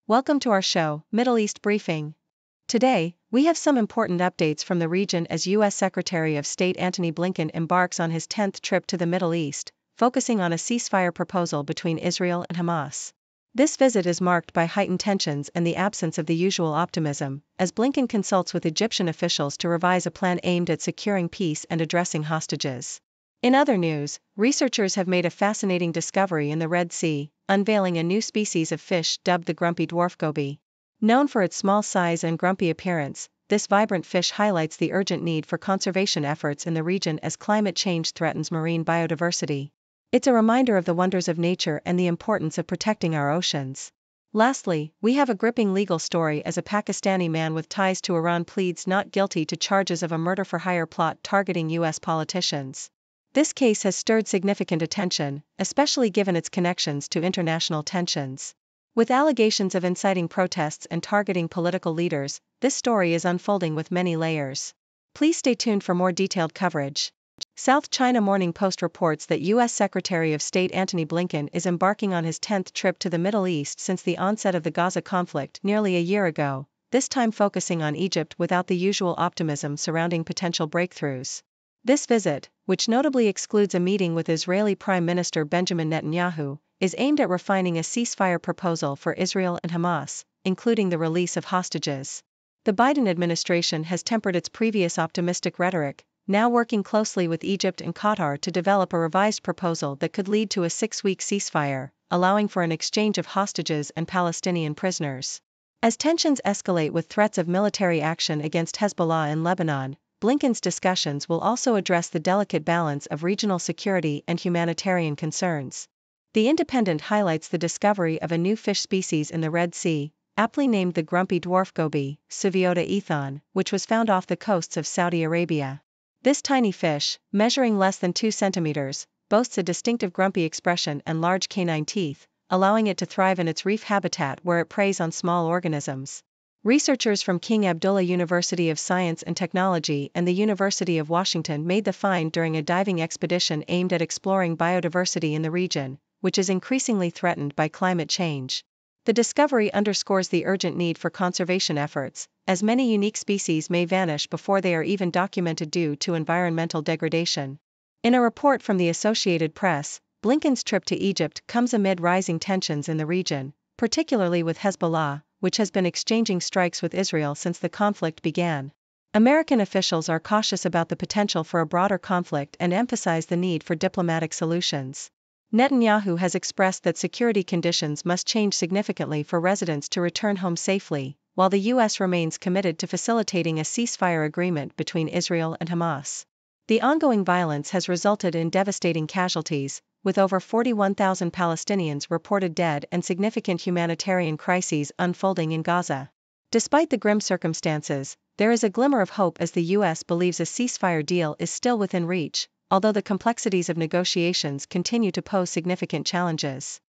Welcome to our show, Middle East Briefing. Today, we have some important updates from the region as U.S. Secretary of State Antony Blinken embarks on his 10th trip to the Middle East, focusing on a ceasefire proposal between Israel and Hamas. This visit is marked by heightened tensions and the absence of the usual optimism, as Blinken consults with Egyptian officials to revise a plan aimed at securing peace and addressing hostages. In other news, researchers have made a fascinating discovery in the Red Sea, unveiling a new species of fish dubbed the grumpy dwarfgoby. Known for its small size and grumpy appearance, this vibrant fish highlights the urgent need for conservation efforts in the region as climate change threatens marine biodiversity. It's a reminder of the wonders of nature and the importance of protecting our oceans. Lastly, we have a gripping legal story as a Pakistani man with ties to Iran pleads not guilty to charges of a murder-for-hire plot targeting U.S. politicians. This case has stirred significant attention, especially given its connections to international tensions. With allegations of inciting protests and targeting political leaders, this story is unfolding with many layers. Please stay tuned for more detailed coverage. South China Morning Post reports that U.S. Secretary of State Antony Blinken is embarking on his 10th trip to the Middle East since the onset of the Gaza conflict nearly a year ago, this time focusing on Egypt without the usual optimism surrounding potential breakthroughs. This visit, which notably excludes a meeting with Israeli Prime Minister Benjamin Netanyahu, is aimed at refining a ceasefire proposal for Israel and Hamas, including the release of hostages. The Biden administration has tempered its previous optimistic rhetoric, now working closely with Egypt and Qatar to develop a revised proposal that could lead to a 6-week ceasefire, allowing for an exchange of hostages and Palestinian prisoners. As tensions escalate with threats of military action against Hezbollah in Lebanon, Blinken's discussions will also address the delicate balance of regional security and humanitarian concerns. The Independent highlights the discovery of a new fish species in the Red Sea, aptly named the grumpy dwarfgoby, Ceviota ethon, which was found off the coasts of Saudi Arabia. This tiny fish, measuring less than 2 centimeters, boasts a distinctive grumpy expression and large canine teeth, allowing it to thrive in its reef habitat where it preys on small organisms. Researchers from King Abdullah University of Science and Technology and the University of Washington made the find during a diving expedition aimed at exploring biodiversity in the region, which is increasingly threatened by climate change. The discovery underscores the urgent need for conservation efforts, as many unique species may vanish before they are even documented due to environmental degradation. In a report from the Associated Press, Blinken's trip to Egypt comes amid rising tensions in the region, particularly with Hezbollah, which has been exchanging strikes with Israel since the conflict began. American officials are cautious about the potential for a broader conflict and emphasize the need for diplomatic solutions. Netanyahu has expressed that security conditions must change significantly for residents to return home safely, while the U.S. remains committed to facilitating a ceasefire agreement between Israel and Hamas. The ongoing violence has resulted in devastating casualties, with over 41,000 Palestinians reported dead and significant humanitarian crises unfolding in Gaza. Despite the grim circumstances, there is a glimmer of hope as the U.S. believes a ceasefire deal is still within reach, although the complexities of negotiations continue to pose significant challenges.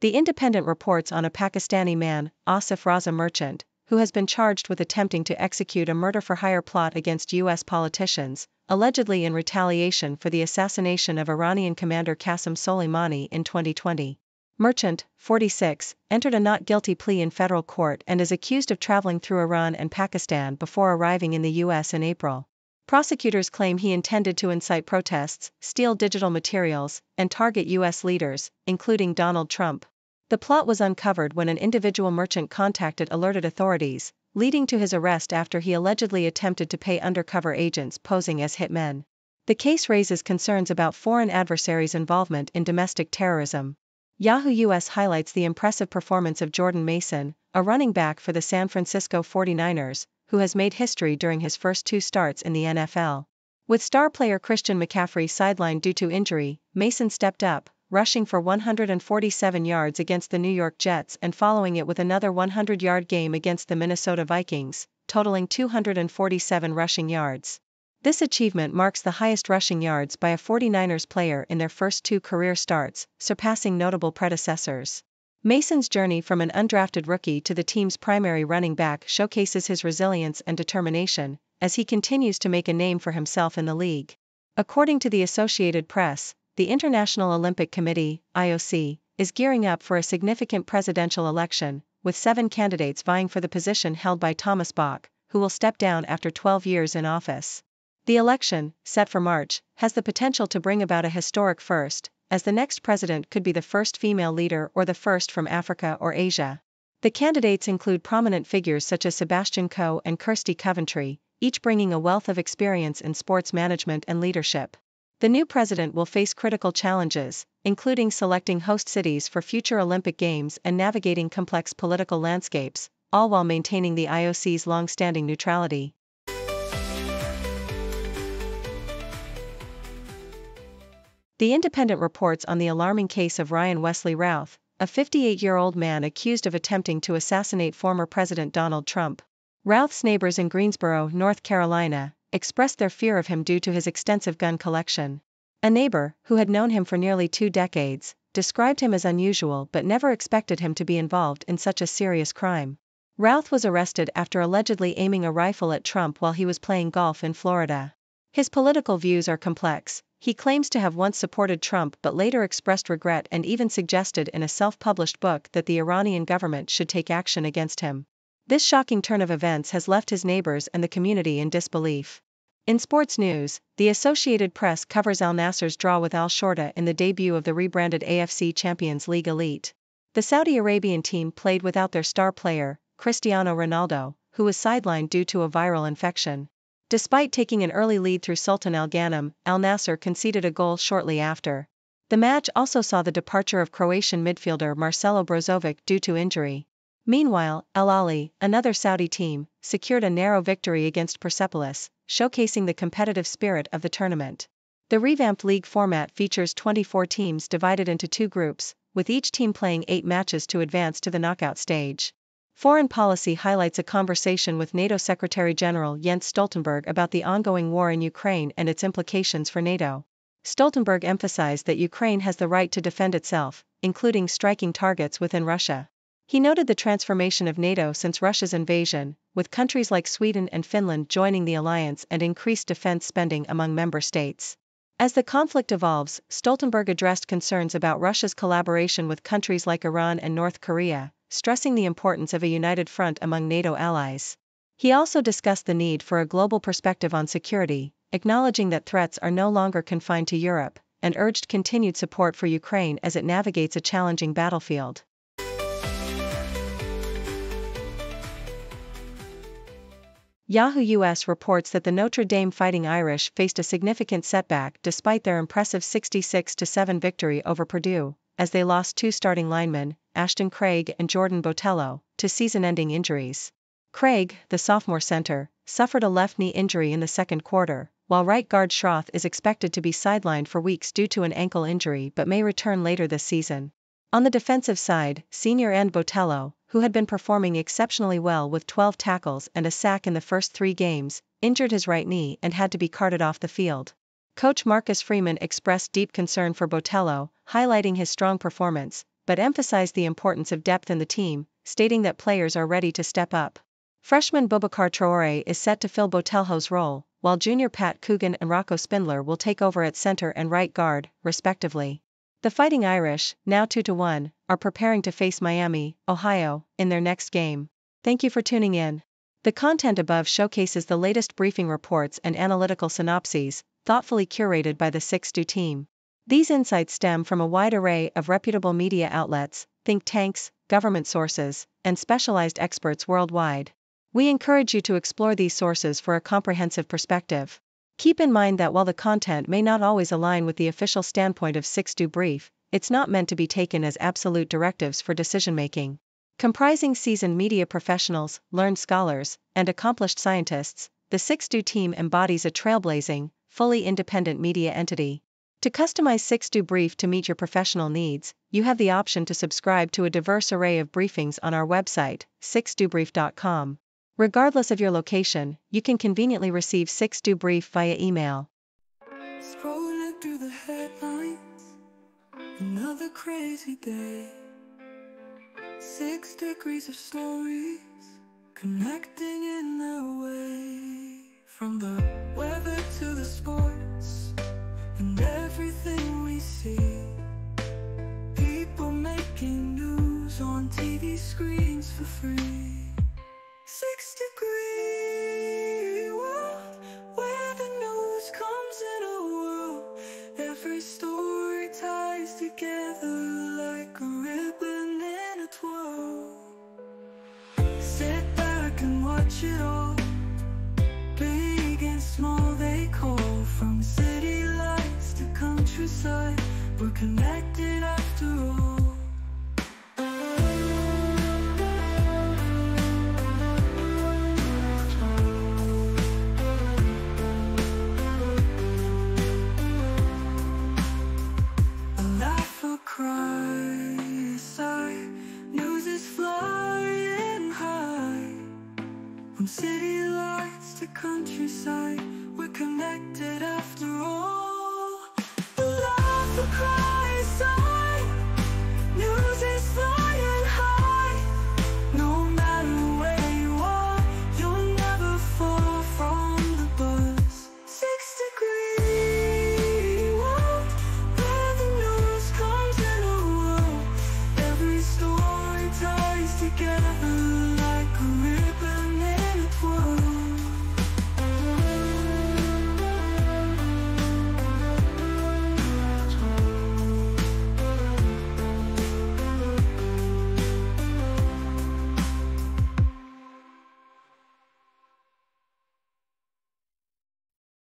The Independent reports on a Pakistani man, Asif Raza Merchant, who has been charged with attempting to execute a murder-for-hire plot against U.S. politicians, allegedly in retaliation for the assassination of Iranian commander Qasem Soleimani in 2020. Merchant, 46, entered a not guilty plea in federal court and is accused of traveling through Iran and Pakistan before arriving in the U.S. in April. Prosecutors claim he intended to incite protests, steal digital materials, and target U.S. leaders, including Donald Trump. The plot was uncovered when an individual merchant contacted alerted authorities, leading to his arrest after he allegedly attempted to pay undercover agents posing as hitmen. The case raises concerns about foreign adversaries' involvement in domestic terrorism. Yahoo US highlights the impressive performance of Jordan Mason, a running back for the San Francisco 49ers, who has made history during his first 2 starts in the NFL. With star player Christian McCaffrey sidelined due to injury, Mason stepped up, rushing for 147 yards against the New York Jets and following it with another 100-yard game against the Minnesota Vikings, totaling 247 rushing yards. This achievement marks the highest rushing yards by a 49ers player in their first 2 career starts, surpassing notable predecessors. Mason's journey from an undrafted rookie to the team's primary running back showcases his resilience and determination, as he continues to make a name for himself in the league. According to the Associated Press, the International Olympic Committee, IOC, is gearing up for a significant presidential election, with 7 candidates vying for the position held by Thomas Bach, who will step down after 12 years in office. The election, set for March, has the potential to bring about a historic first, as the next president could be the first female leader or the first from Africa or Asia. The candidates include prominent figures such as Sebastian Coe and Kirsty Coventry, each bringing a wealth of experience in sports management and leadership. The new president will face critical challenges, including selecting host cities for future Olympic Games and navigating complex political landscapes, all while maintaining the IOC's long-standing neutrality. The Independent reports on the alarming case of Ryan Wesley Routh, a 58-year-old man accused of attempting to assassinate former President Donald Trump. Routh's neighbors in Greensboro, North Carolina, expressed their fear of him due to his extensive gun collection. A neighbor, who had known him for nearly 2 decades, described him as unusual but never expected him to be involved in such a serious crime. Routh was arrested after allegedly aiming a rifle at Trump while he was playing golf in Florida. His political views are complex. He claims to have once supported Trump but later expressed regret and even suggested in a self-published book that the Iranian government should take action against him. This shocking turn of events has left his neighbors and the community in disbelief. In sports news, the Associated Press covers Al Nassr's draw with Al Shorta in the debut of the rebranded AFC Champions League Elite. The Saudi Arabian team played without their star player, Cristiano Ronaldo, who was sidelined due to a viral infection. Despite taking an early lead through Sultan Al Ghanem, Al Nassr conceded a goal shortly after. The match also saw the departure of Croatian midfielder Marcelo Brozovic due to injury. Meanwhile, Al Ahly, another Saudi team, secured a narrow victory against Persepolis, showcasing the competitive spirit of the tournament. The revamped league format features 24 teams divided into 2 groups, with each team playing 8 matches to advance to the knockout stage. Foreign policy highlights a conversation with NATO Secretary-General Jens Stoltenberg about the ongoing war in Ukraine and its implications for NATO. Stoltenberg emphasized that Ukraine has the right to defend itself, including striking targets within Russia. He noted the transformation of NATO since Russia's invasion, with countries like Sweden and Finland joining the alliance and increased defense spending among member states. As the conflict evolves, Stoltenberg addressed concerns about Russia's collaboration with countries like Iran and North Korea, stressing the importance of a united front among NATO allies. He also discussed the need for a global perspective on security, acknowledging that threats are no longer confined to Europe, and urged continued support for Ukraine as it navigates a challenging battlefield. Yahoo US reports that the Notre Dame Fighting Irish faced a significant setback despite their impressive 66-7 victory over Purdue, as they lost 2 starting linemen, Ashton Craig and Jordan Botelho, to season-ending injuries. Craig, the sophomore center, suffered a left knee injury in the second quarter, while right guard Schroth is expected to be sidelined for weeks due to an ankle injury but may return later this season. On the defensive side, senior end Botelho, who had been performing exceptionally well with 12 tackles and a sack in the first 3 games, injured his right knee and had to be carted off the field. Coach Marcus Freeman expressed deep concern for Botelho, highlighting his strong performance, but emphasized the importance of depth in the team, stating that players are ready to step up. Freshman Boubacar Traoré is set to fill Botelho's role, while junior Pat Coogan and Rocco Spindler will take over at center and right guard, respectively. The Fighting Irish, now 2-1, are preparing to face Miami, Ohio, in their next game. Thank you for tuning in. The content above showcases the latest briefing reports and analytical synopses, thoughtfully curated by the 6Do team. These insights stem from a wide array of reputable media outlets, think tanks, government sources, and specialized experts worldwide. We encourage you to explore these sources for a comprehensive perspective. Keep in mind that while the content may not always align with the official standpoint of 6Do Brief, it's not meant to be taken as absolute directives for decision-making. Comprising seasoned media professionals, learned scholars, and accomplished scientists, the 6Do team embodies a trailblazing, fully independent media entity. To customize 6Do Brief to meet your professional needs, you have the option to subscribe to a diverse array of briefings on our website, 6dobrief.com. Regardless of your location, you can conveniently receive 6Do Brief via email. Scrolling through the headlines, another crazy day. 6 degrees of stories, connecting in their way. From the weather to the sports, and everything we see. homes for free. 6-degree world, where the news comes in a whirl. Every story ties together like a ribbon in a twirl. Sit back and watch it all, big and small they call. From city lights to countryside, we're connected after all. A laugh, a cry, a sigh, news is flying high. From city lights to countryside, we're connected after all. A laugh, a cry,